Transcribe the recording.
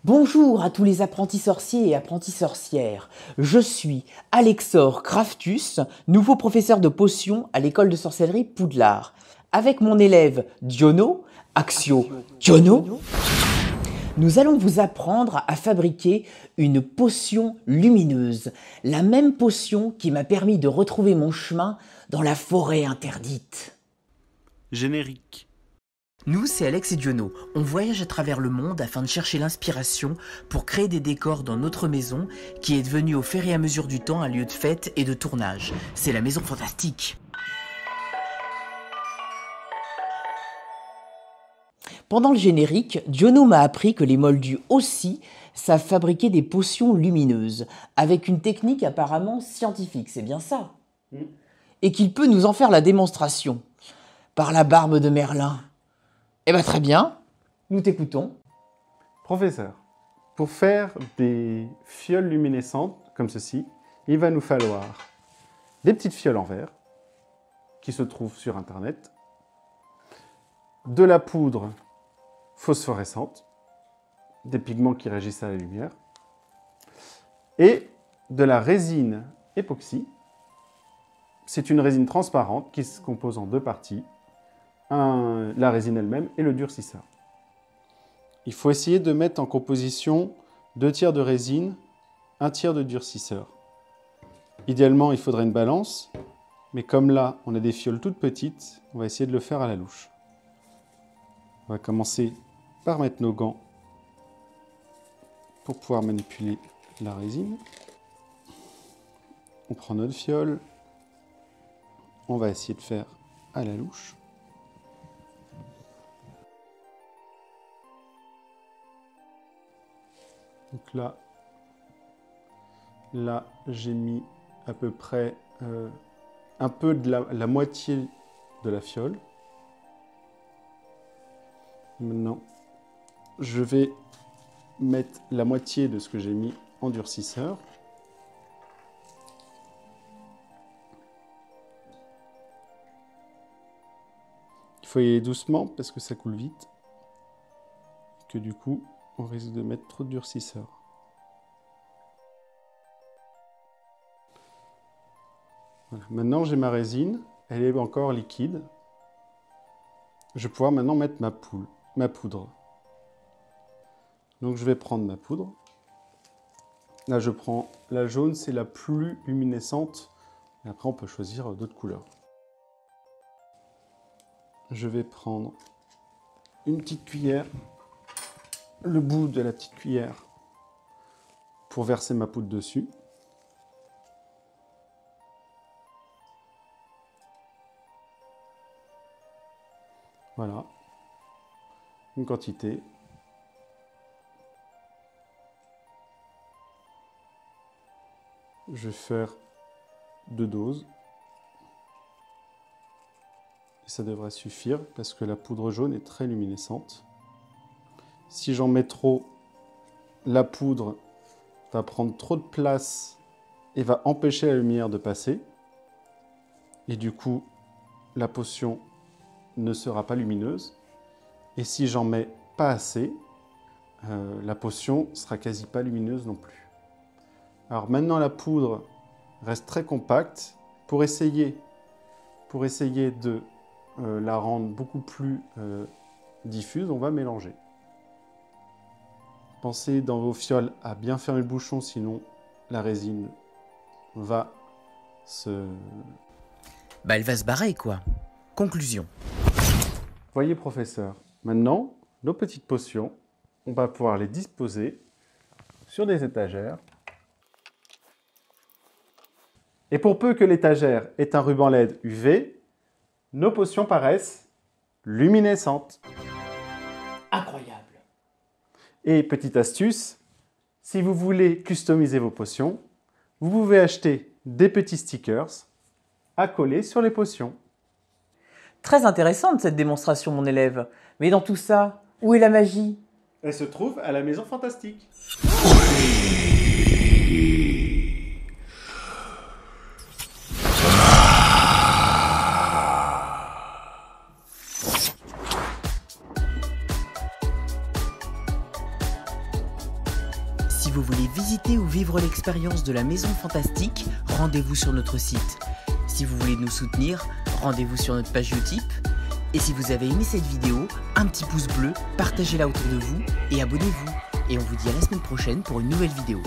Bonjour à tous les apprentis sorciers et apprentis sorcières. Je suis Alexor Craftus, nouveau professeur de potions à l'école de sorcellerie Poudlard. Avec mon élève Diono, Axio Diono, nous allons vous apprendre à fabriquer une potion lumineuse. La même potion qui m'a permis de retrouver mon chemin dans la forêt interdite. Générique. Nous, c'est Alex et Diono. On voyage à travers le monde afin de chercher l'inspiration pour créer des décors dans notre maison qui est devenue au fur et à mesure du temps un lieu de fête et de tournage. C'est la Maison Fantastique. Pendant le générique, Diono m'a appris que les moldus aussi savent fabriquer des potions lumineuses, avec une technique apparemment scientifique, c'est bien ça? Et qu'il peut nous en faire la démonstration. Par la barbe de Merlin. Eh bien très bien, nous t'écoutons. Professeur, pour faire des fioles luminescentes comme ceci, il va nous falloir des petites fioles en verre qui se trouvent sur internet, de la poudre phosphorescente, des pigments qui réagissent à la lumière, et de la résine époxy. C'est une résine transparente qui se compose en deux parties. La résine elle-même et le durcisseur. Il faut essayer de mettre en composition 2 tiers de résine, 1 tiers de durcisseur. Idéalement, il faudrait une balance, mais comme là, on a des fioles toutes petites, on va essayer de le faire à la louche. On va commencer par mettre nos gants pour pouvoir manipuler la résine. On prend notre fiole, on va essayer de faire à la louche. Donc là j'ai mis à peu près un peu de la moitié de la fiole. Maintenant, je vais mettre la moitié de ce que j'ai mis en durcisseur. Il faut y aller doucement parce que ça coule vite. Que du coup, on risque de mettre trop de durcisseur. Voilà. Maintenant, j'ai ma résine. Elle est encore liquide. Je vais pouvoir maintenant mettre ma poudre. Donc, je vais prendre ma poudre. Là, je prends la jaune, c'est la plus luminescente. Et après, on peut choisir d'autres couleurs. Je vais prendre une petite cuillère. Le bout de la petite cuillère pour verser ma poudre dessus. Voilà. Une quantité. Je vais faire 2 doses. Et ça devrait suffire parce que la poudre jaune est très luminescente. Si j'en mets trop, la poudre va prendre trop de place et va empêcher la lumière de passer. Et du coup, la potion ne sera pas lumineuse. Et si j'en mets pas assez, la potion sera quasi pas lumineuse non plus. Alors maintenant, la poudre reste très compacte. Pour essayer de la rendre beaucoup plus diffuse, on va mélanger. Pensez dans vos fioles à bien fermer le bouchon, sinon la résine va se... Elle va se barrer, quoi. Conclusion. Voyez, professeur, maintenant, nos petites potions, on va pouvoir les disposer sur des étagères. Et pour peu que l'étagère ait un ruban LED UV, nos potions paraissent luminescentes. Incroyable. Et petite astuce, si vous voulez customiser vos potions, vous pouvez acheter des petits stickers à coller sur les potions. Très intéressante cette démonstration, mon élève. Mais dans tout ça, où est la magie? Elle se trouve à la Maison Fantastique. Si vous voulez visiter ou vivre l'expérience de la Maison Fantastique, rendez-vous sur notre site. Si vous voulez nous soutenir, rendez-vous sur notre page Utip. Et si vous avez aimé cette vidéo, un petit pouce bleu, partagez-la autour de vous et abonnez-vous. Et on vous dit à la semaine prochaine pour une nouvelle vidéo.